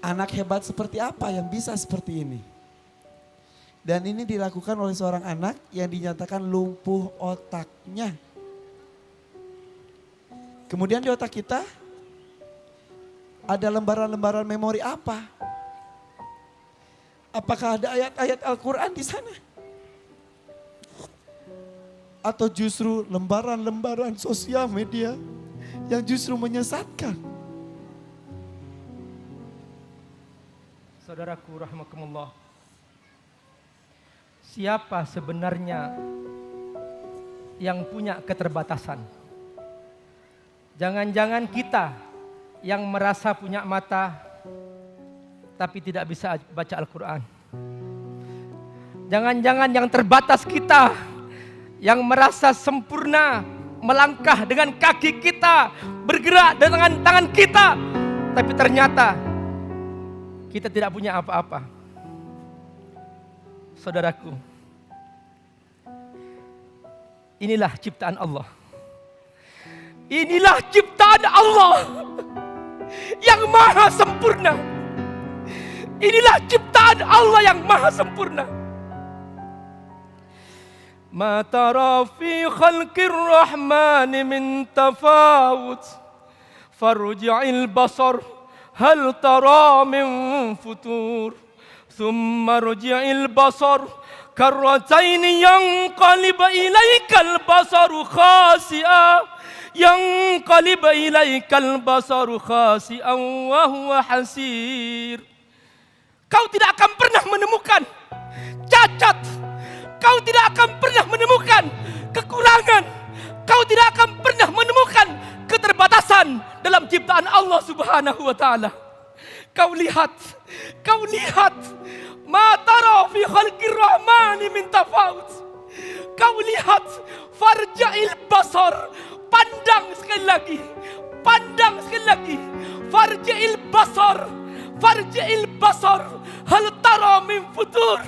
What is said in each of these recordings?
Anak hebat seperti apa yang bisa seperti ini? Dan ini dilakukan oleh seorang anak yang dinyatakan lumpuh otaknya. Kemudian di otak kita ada lembaran-lembaran memori apa? Apakah ada ayat-ayat Al-Quran di sana? Atau justru lembaran-lembaran sosial media yang justru menyesatkan? Saudaraku rahimakumullah, siapa sebenarnya yang punya keterbatasan? Jangan-jangan kita yang merasa punya mata tapi tidak bisa baca Al-Quran. Jangan-jangan yang terbatas kita yang merasa sempurna melangkah dengan kaki kita, bergerak dengan tangan kita, tapi ternyata kita tidak punya apa-apa. Saudaraku, inilah ciptaan Allah. Inilah ciptaan Allah yang maha sempurna. Inilah ciptaan Allah yang maha sempurna. Ma tara fi khalqir rahmani min tafawut farji'il basar hal tara min futur thumma rji'il basar karratain yanqalib ilaikal basaru khasi'a yanqalib ilaikal basaru khasi'an wa huwa hasir. Kau tidak akan pernah menemukan cacat. Kau tidak akan pernah menemukan kekurangan. Kau tidak akan pernah menemukan keterbatasan dalam ciptaan Allah Subhanahu wa taala. Kau lihat. Ma tara fi khalqir rahmani min tafawut. Kau lihat, farja'il basar. Pandang sekali lagi. Farja'il basar. Hal tara min futur.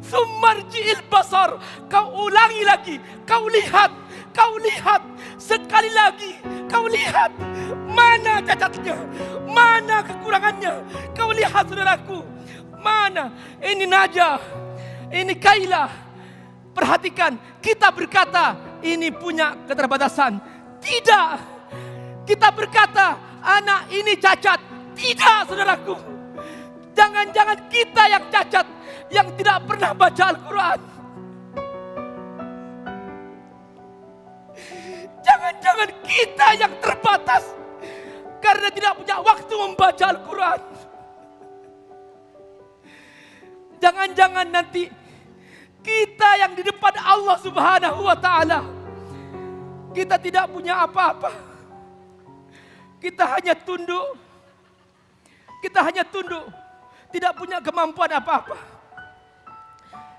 Summarji'il basar. Kau ulangi lagi. Kau lihat. Sekali lagi. Kau lihat. Mana cacatnya? Mana kekurangannya? Kau lihat saudaraku. Mana? Ini Najah. Ini Kailah. Perhatikan. Kita berkata ini punya keterbatasan. Tidak. Kita berkata anak ini cacat. Tidak saudaraku. Jangan-jangan kita yang cacat, yang tidak pernah baca Al-Quran. Jangan-jangan kita yang terbatas karena tidak punya waktu membaca Al-Quran. Jangan-jangan nanti kita yang di depan Allah Subhanahu wa taala, kita tidak punya apa-apa. Kita hanya tunduk. Tidak punya kemampuan apa-apa.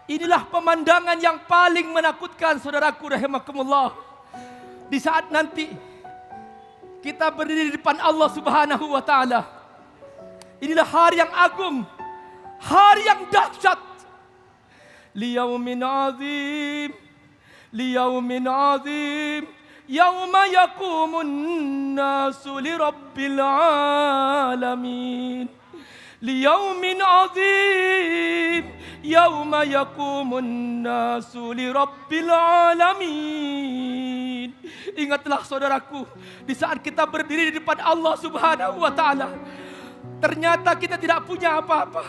Inilah pemandangan yang paling menakutkan saudaraku rahimakumullah. Di saat nanti kita berdiri di depan Allah Subhanahu wa taala. Inilah hari yang agung, hari yang dahsyat. Liyaumin azim, yauma yaqumun nasu lirabbil alamin. Liyaumin azim, yauma yaqumun nasu lirabbil alamin. Ingatlah saudaraku, di saat kita berdiri di depan Allah Subhanahu wa taala, ternyata kita tidak punya apa-apa.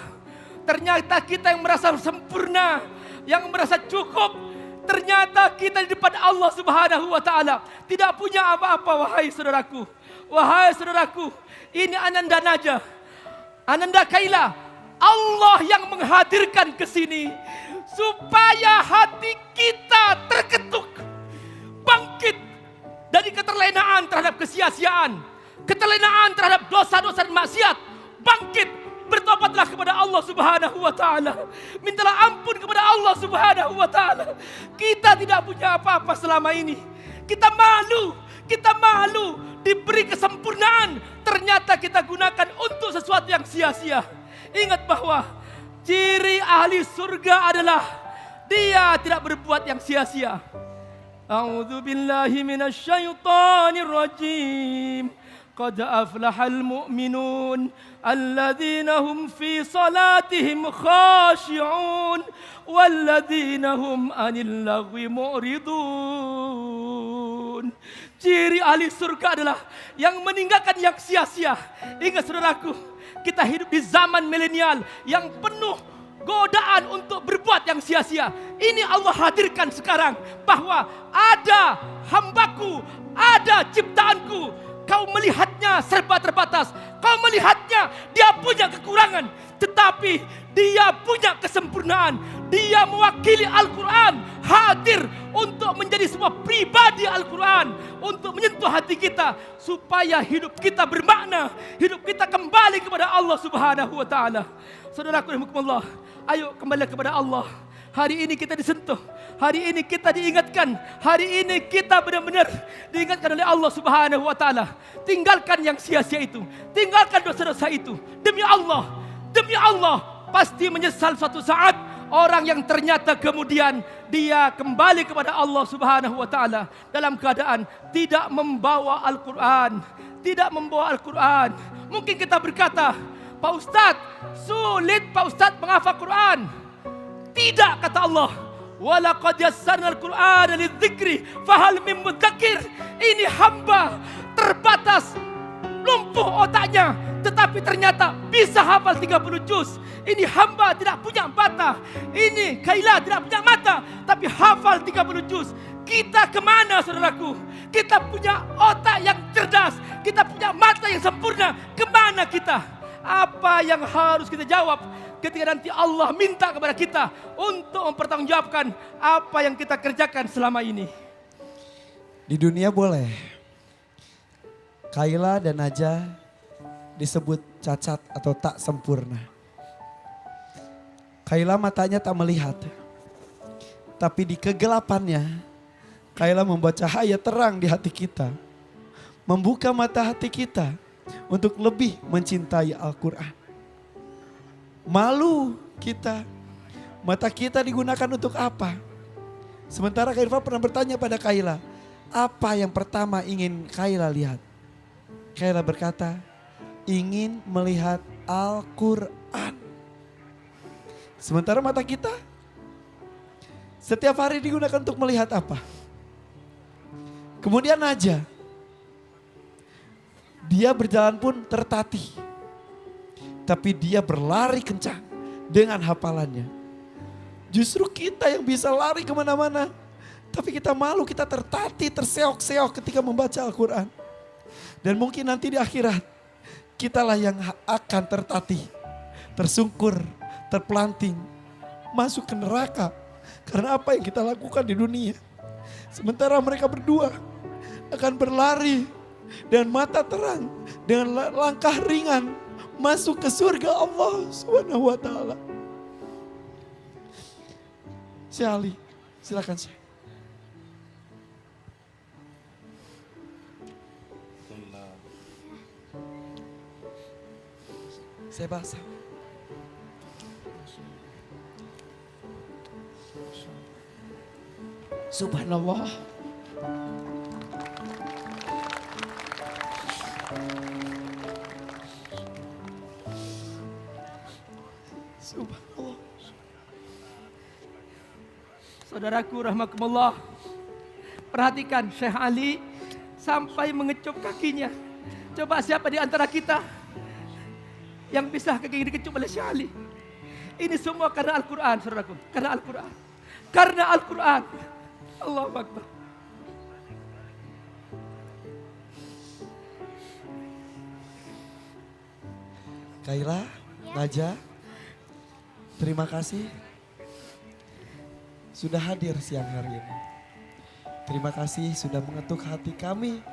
Ternyata kita yang merasa sempurna, yang merasa cukup, ternyata kita di depan Allah Subhanahu wa taala tidak punya apa-apa. Wahai saudaraku, ini Ananda Najah, Ananda Kailah, Allah yang menghadirkan ke sini supaya hati kita terketuk, bangkit dari keterlenaan terhadap kesia-siaan, keterlenaan terhadap dosa-dosa dan maksiat. Bangkit, bertobatlah kepada Allah Subhanahu wa taala. Mintalah ampun kepada Allah Subhanahu wa taala. Kita tidak punya apa-apa selama ini. Kita malu diberi kesempurnaan, ternyata kita gunakan untuk sesuatu yang sia-sia. Ingat bahwa ciri ahli surga adalah dia tidak berbuat yang sia-sia. A'udzu billahi minasyaitonir rajim. قد أفلح المؤمنون الذين هم في صلاتهم خاشعون والذين هم عن اللغو معرضون. Ciri ahli surga adalah yang meninggalkan yang sia-sia. Ingat saudaraku, kita hidup di zaman milenial yang penuh godaan untuk berbuat yang sia-sia. Ini Allah hadirkan sekarang bahwa ada hambaku, ada ciptaanku. Kau melihatnya serba terbatas. Kau melihatnya dia punya kekurangan. Tetapi dia punya kesempurnaan. Dia mewakili Al-Quran. Hadir untuk menjadi sebuah pribadi Al-Quran. Untuk menyentuh hati kita. Supaya hidup kita bermakna. Hidup kita kembali kepada Allah Subhanahu wa ta'ala. Saudaraku rahimakumullah, ayo kembali kepada Allah. Hari ini kita disentuh. Hari ini kita diingatkan. Hari ini kita benar-benar diingatkan oleh Allah Subhanahu wa ta'ala. Tinggalkan yang sia-sia itu. Tinggalkan dosa-dosa itu. Demi Allah, pasti menyesal suatu saat orang yang ternyata kemudian dia kembali kepada Allah Subhanahu wa ta'ala dalam keadaan tidak membawa Al-Quran. Tidak membawa Al-Quran. Mungkin kita berkata, Pak Ustadz, sulit Pak Ustadz menghafal Quran. Tidak, kata Allah. Walaqad yassarna al-Qur'ana lidzikri fahal min mudzakir. Ini hamba terbatas, lumpuh otaknya, tetapi ternyata bisa hafal 30 juz. Ini hamba tidak punya mata. Ini Kaila tidak punya mata, tapi hafal 30 juz. Kita kemana saudaraku? Kita punya otak yang cerdas. Kita punya mata yang sempurna. Kemana kita? Apa yang harus kita jawab ketika nanti Allah minta kepada kita untuk mempertanggungjawabkan apa yang kita kerjakan selama ini? Di dunia boleh Kaila dan Najah disebut cacat atau tak sempurna. Kaila matanya tak melihat, tapi di kegelapannya Kaila membawa cahaya terang di hati kita, membuka mata hati kita untuk lebih mencintai Al-Quran. Malu kita, mata kita digunakan untuk apa? Sementara Kak Irfan pernah bertanya pada Kaila, apa yang pertama ingin Kaila lihat? Kaila berkata, ingin melihat Al-Quran. Sementara mata kita setiap hari digunakan untuk melihat apa? Kemudian Najah, dia berjalan pun tertatih. Tapi dia berlari kencang dengan hafalannya. Justru kita yang bisa lari kemana-mana. Tapi kita malu, kita tertatih, terseok-seok ketika membaca Al-Quran. Dan mungkin nanti di akhirat, kitalah yang akan tertatih, tersungkur, terpelanting, masuk ke neraka. Karena apa yang kita lakukan di dunia. Sementara mereka berdua akan berlari dengan mata terang, dengan langkah ringan, masuk ke surga Allah Subhanahu wa ta'ala. Syekh Ali, silakan Syekh. Saya bahasa. Subhanallah. Subhanallah. Saudaraku rahmakumullah, perhatikan Syekh Ali sampai mengecup kakinya. Coba siapa di antara kita yang bisa kaki dikecup oleh Syekh Ali? Ini semua karena Al-Quran, saudaraku. Karena Al-Quran. Karena Al-Quran. Allahu Akbar. Kaila, Najah, terima kasih sudah hadir siang hari ini. Terima kasih sudah mengetuk hati kami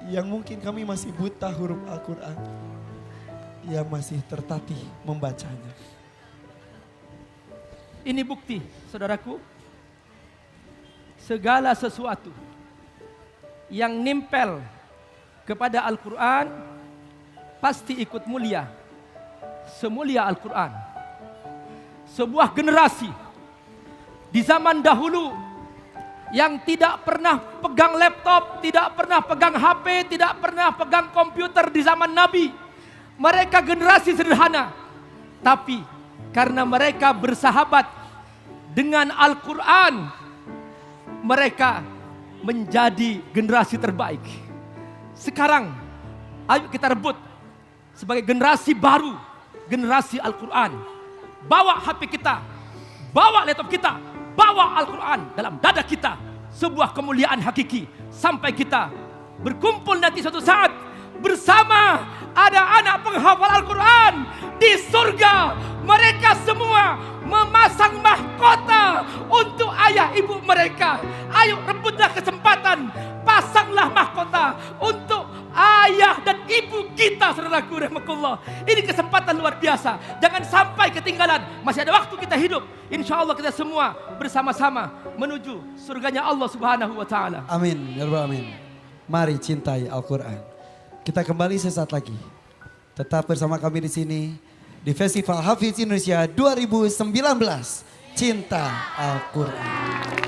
yang mungkin kami masih buta huruf Al-Quran, yang masih tertatih membacanya. Ini bukti, saudaraku, segala sesuatu yang nimpel kepada Al-Quran pasti ikut mulia, semulia Al-Quran. Sebuah generasi di zaman dahulu yang tidak pernah pegang laptop, tidak pernah pegang HP, tidak pernah pegang komputer di zaman Nabi. Mereka generasi sederhana, tapi karena mereka bersahabat dengan Al-Quran, mereka menjadi generasi terbaik. Sekarang, ayo kita rebut sebagai generasi baru, generasi Al-Quran. Bawa HP kita, bawa laptop kita, bawa Al-Quran dalam dada kita. Sebuah kemuliaan hakiki. Sampai kita berkumpul nanti suatu saat bersama ada anak penghafal Al-Quran di surga. Mereka semua memasang mahkota untuk ayah ibu mereka. Ayo rebutlah kesempatan, pasanglah mahkota untuk ayah dan ibu kita, saudaraku rahimakumullah. Ini kesempatan luar biasa. Jangan sampai ketinggalan. Masih ada waktu kita hidup. Insya Allah kita semua bersama-sama menuju surganya Allah Subhanahu wa Ta'ala. Amin, ya Rabbal Alamin. Mari cintai Al-Quran. Kita kembali sesaat lagi. Tetap bersama kami di sini di Festival Hafiz Indonesia 2019. Cinta Al-Quran.